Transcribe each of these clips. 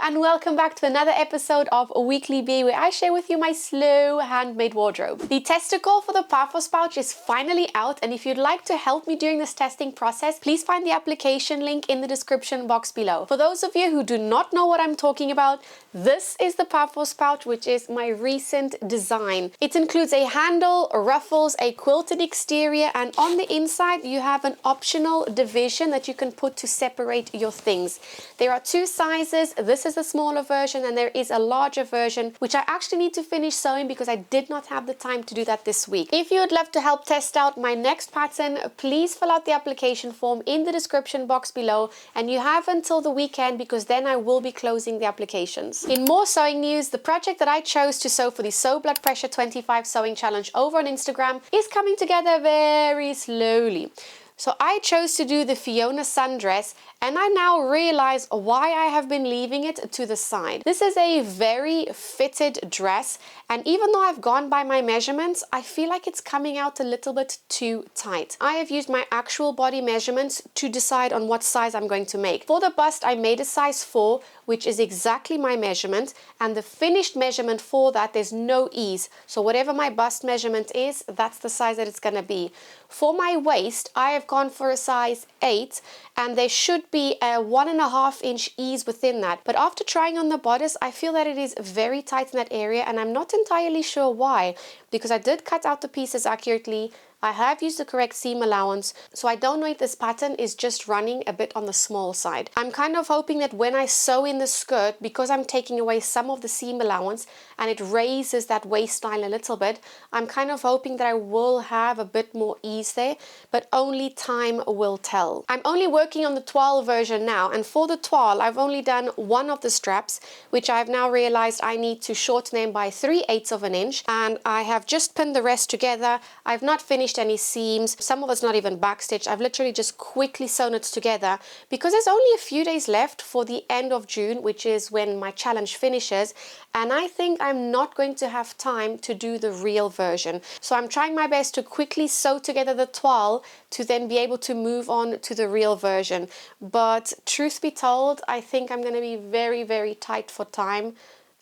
and welcome back to another episode of Weekly Bee, where I share with you my slow handmade wardrobe. The testicle for the Paphos Pouch is finally out, and if you'd like to help me during this testing process, please find the application link in the description box below. For those of you who do not know what I'm talking about, this is the Paphos Pouch, which is my recent design. It includes a handle, ruffles, a quilted exterior, and on the inside you have an optional division that you can put to separate your things. There are two sizes. This is the smaller version and there is a larger version, which I actually need to finish sewing because I did not have the time to do that this week. If you would love to help test out my next pattern, please fill out the application form in the description box below, and you have until the weekend because then I will be closing the applications. In more sewing news, the project that I chose to sew for the Sew Blood Pressure 25 Sewing Challenge over on Instagram is coming together very slowly. So I chose to do the Fiona Sundress, and I now realize why I have been leaving it to the side. This is a very fitted dress, and even though I've gone by my measurements, I feel like it's coming out a little bit too tight. I have used my actual body measurements to decide on what size I'm going to make. For the bust, I made a size 4, which is exactly my measurement, and the finished measurement for that, there's no ease. So whatever my bust measurement is, that's the size that it's gonna be. For my waist, I have gone for a size 8, and there should be a 1.5 inch ease within that. But after trying on the bodice, I feel that it is very tight in that area, and I'm not entirely sure why, because I did cut out the pieces accurately. I have used the correct seam allowance, so I don't know if this pattern is just running a bit on the small side. I'm kind of hoping that when I sew in the skirt, because I'm taking away some of the seam allowance and it raises that waistline a little bit, I'm kind of hoping that I will have a bit more ease there, but only time will tell. I'm only working on the toile version now, and for the toile, I've only done one of the straps, which I've now realized I need to shorten them by 3/8 of an inch, and I have just pinned the rest together. I've not finished any seams. Some of it's not even backstitched. I've literally just quickly sewn it together because there's only a few days left for the end of June, which is when my challenge finishes, and I think I'm not going to have time to do the real version. So I'm trying my best to quickly sew together the toile to then be able to move on to the real version. But truth be told, I think I'm going to be very, very tight for time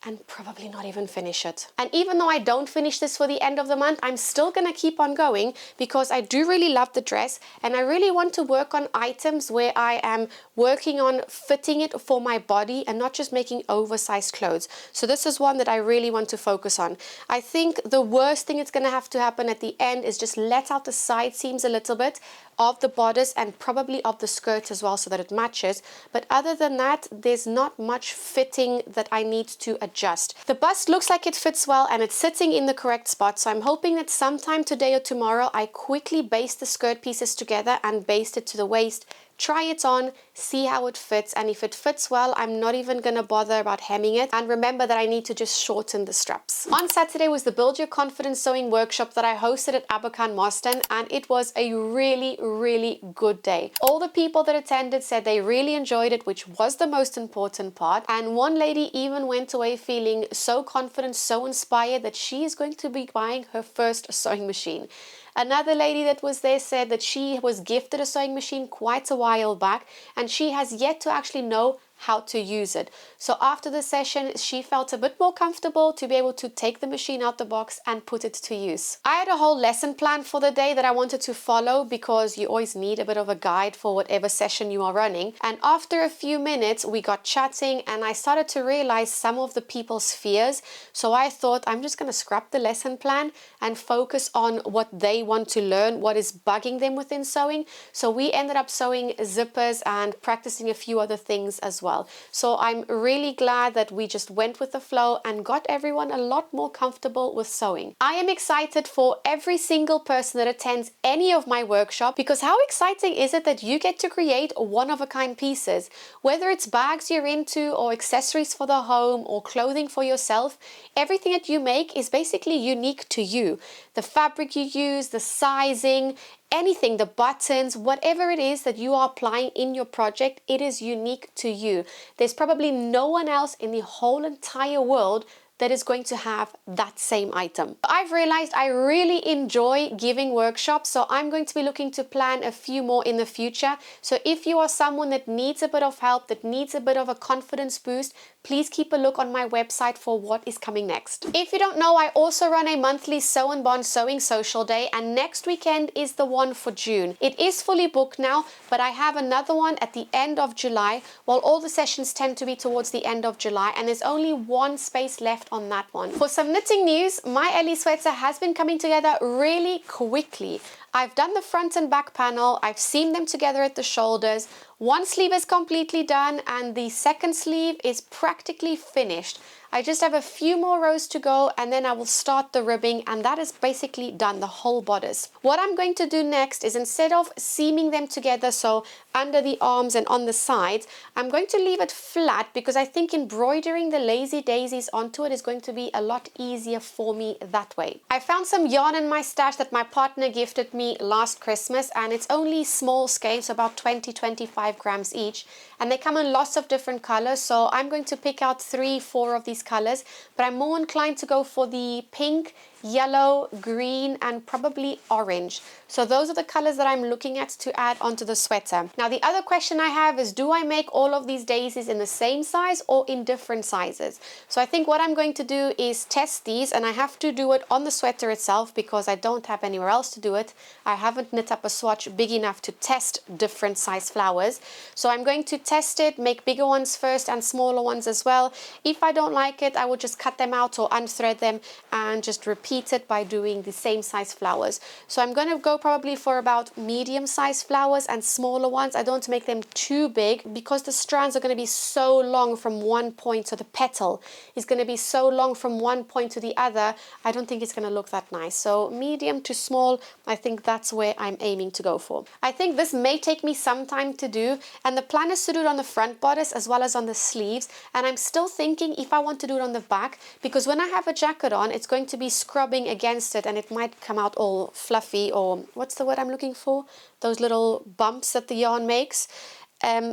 and probably not even finish it. And even though I don't finish this for the end of the month, I'm still gonna keep on going because I do really love the dress, and I really want to work on items where I am working on fitting it for my body and not just making oversized clothes. So this is one that I really want to focus on. I think the worst thing that's gonna have to happen at the end is just let out the side seams a little bit of the bodice and probably of the skirt as well so that it matches. But other than that, there's not much fitting that I need to adjust. The bust looks like it fits well and it's sitting in the correct spot, so I'm hoping that sometime today or tomorrow I quickly baste the skirt pieces together and baste it to the waist, try it on, see how it fits, and if it fits well, I'm not even gonna bother about hemming it. And remember that I need to just shorten the straps. On Saturday was the Build Your Confidence Sewing workshop that I hosted at Abercan Marston, and it was a really good day. All the people that attended said they really enjoyed it, which was the most important part, and one lady even went away feeling so confident, so inspired that she is going to be buying her first sewing machine. Another lady that was there said that she was gifted a sewing machine quite a while back and she has yet to actually know how to use it. So after the session, she felt a bit more comfortable to be able to take the machine out the box and put it to use. I had a whole lesson plan for the day that I wanted to follow because you always need a bit of a guide for whatever session you are running. And after a few minutes, we got chatting and I started to realize some of the people's fears. So I thought I'm just going to scrap the lesson plan and focus on what they want to learn, what is bugging them within sewing. So we ended up sewing zippers and practicing a few other things as well. So I'm really glad that we just went with the flow and got everyone a lot more comfortable with sewing. I am excited for every single person that attends any of my workshop, because how exciting is it that you get to create one-of-a-kind pieces? Whether it's bags you're into or accessories for the home or clothing for yourself, everything that you make is basically unique to you. The fabric you use, the sizing, anything, the buttons, whatever it is that you are applying in your project, it is unique to you. There's probably no one else in the whole entire world that is going to have that same item. I've realized I really enjoy giving workshops, so I'm going to be looking to plan a few more in the future. So if you are someone that needs a bit of help, that needs a bit of a confidence boost, please keep a look on my website for what is coming next. If you don't know, I also run a monthly Sew and Bond Sewing Social Day, and next weekend is the one for June. It is fully booked now, but I have another one at the end of July. Well, all the sessions tend to be towards the end of July, and there's only one space left on that one. For some knitting news, my Ellie Sweater has been coming together really quickly. I've done the front and back panel, I've seamed them together at the shoulders. One sleeve is completely done and the second sleeve is practically finished. I just have a few more rows to go and then I will start the ribbing, and that is basically done, the whole bodice. What I'm going to do next is, instead of seaming them together, so under the arms and on the sides, I'm going to leave it flat because I think embroidering the lazy daisies onto it is going to be a lot easier for me that way. I found some yarn in my stash that my partner gifted me last Christmas, and it's only small scale, so about 20-25 grams each, and they come in lots of different colors. So I'm going to pick out 3-4 of these colors, but I'm more inclined to go for the pink, yellow, green, and probably orange. So those are the colors that I'm looking at to add onto the sweater. Now the other question I have is, do I make all of these daisies in the same size or in different sizes? So I think what I'm going to do is test these, and I have to do it on the sweater itself because I don't have anywhere else to do it. I haven't knit up a swatch big enough to test different size flowers. So I'm going to test it, make bigger ones first and smaller ones as well. If I don't like it, I will just cut them out or unthread them and just repeat it by doing the same size flowers. So I'm going to go probably for about medium size flowers and smaller ones. I don't want to make them too big because the strands are going to be so long from one point, so the petal is going to be so long from one point to the other. I don't think it's going to look that nice. So medium to small, I think that's where I'm aiming to go for. I think this may take me some time to do, and the plan is to do it on the front bodice as well as on the sleeves, and I'm still thinking if I want to do it on the back, because when I have a jacket on, it's going to be scrubbing against it and it might come out all fluffy, or what's the word I'm looking for? Those little bumps that the yarn makes.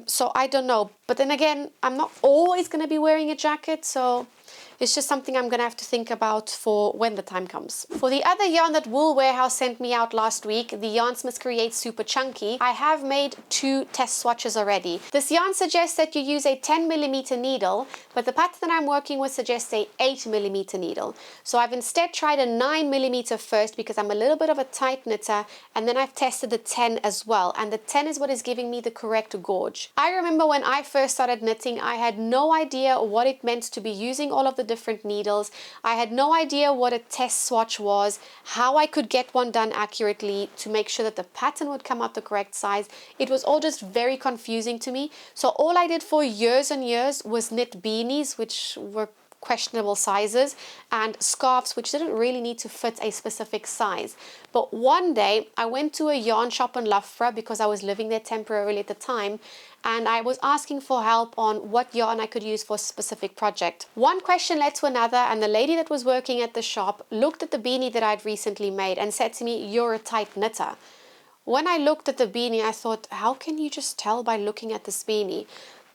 So I don't know. But then again, I'm not always going to be wearing a jacket, so it's just something I'm going to have to think about for when the time comes. For the other yarn that Wool Warehouse sent me out last week, the Yarnsmiths Create Super Chunky, I have made 2 test swatches already. This yarn suggests that you use a 10mm needle, but the pattern that I'm working with suggests a 8mm needle. So I've instead tried a 9mm first because I'm a little bit of a tight knitter, and then I've tested the 10 as well, and the 10 is what is giving me the correct gauge. I remember when I first started knitting, I had no idea what it meant to be using all of the different needles. I had no idea what a test swatch was, how I could get one done accurately to make sure that the pattern would come out the correct size. It was all just very confusing to me. So all I did for years and years was knit beanies, which were questionable sizes, and scarves which didn't really need to fit a specific size. But one day I went to a yarn shop in Loughborough because I was living there temporarily at the time, and I was asking for help on what yarn I could use for a specific project. One question led to another, and the lady that was working at the shop looked at the beanie that I'd recently made and said to me, "You're a tight knitter." When I looked at the beanie, I thought, how can you just tell by looking at this beanie?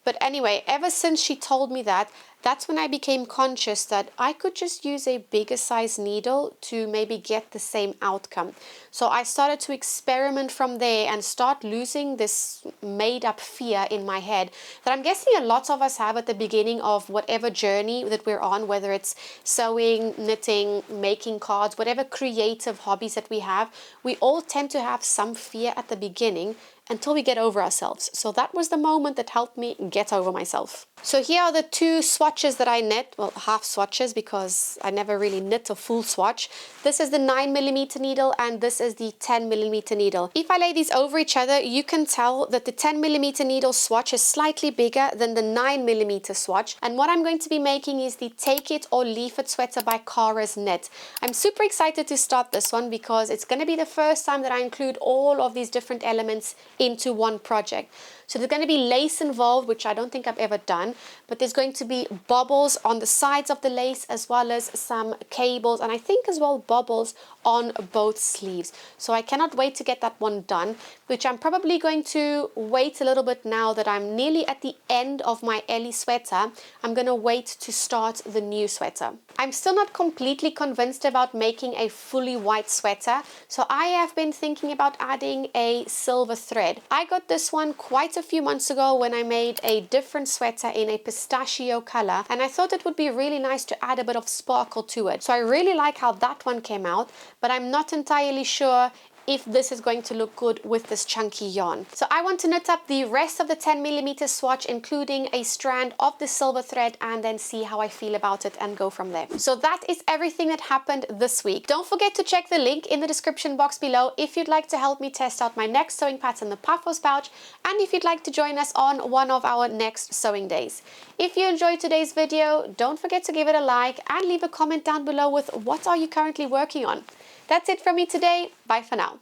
But anyway, ever since she told me that, that's when I became conscious that I could just use a bigger size needle to maybe get the same outcome. So I started to experiment from there and start losing this made up fear in my head that I'm guessing a lot of us have at the beginning of whatever journey that we're on, whether it's sewing, knitting, making cards, whatever creative hobbies that we have. We all tend to have some fear at the beginning until we get over ourselves. So that was the moment that helped me get over myself. So here are the 2 swatches that I knit, well, half swatches because I never really knit a full swatch. This is the 9mm needle and this is the 10mm needle. If I lay these over each other, you can tell that the 10mm needle swatch is slightly bigger than the 9mm swatch. And what I'm going to be making is the Take It or Leave It sweater by Cara's Knit. I'm super excited to start this one because it's going to be the first time that I include all of these different elements into one project. So there's going to be lace involved, which I don't think I've ever done, but there's going to be bobbles on the sides of the lace, as well as some cables, and I think as well bobbles on both sleeves. So I cannot wait to get that one done, which I'm probably going to wait a little bit now that I'm nearly at the end of my Ellie sweater. I'm going to wait to start the new sweater. I'm still not completely convinced about making a fully white sweater, so I have been thinking about adding a silver thread. I got this one quite a few months ago when I made a different sweater in a pistachio color, and I thought it would be really nice to add a bit of sparkle to it. So I really like how that one came out, but I'm not entirely sure if this is going to look good with this chunky yarn. So I want to knit up the rest of the 10mm swatch, including a strand of the silver thread, and then see how I feel about it and go from there. So that is everything that happened this week. Don't forget to check the link in the description box below if you'd like to help me test out my next sewing pattern, the Paphos Pouch, and if you'd like to join us on one of our next sewing days. If you enjoyed today's video, don't forget to give it a like and leave a comment down below with what are you currently working on. That's it from me today. Bye for now.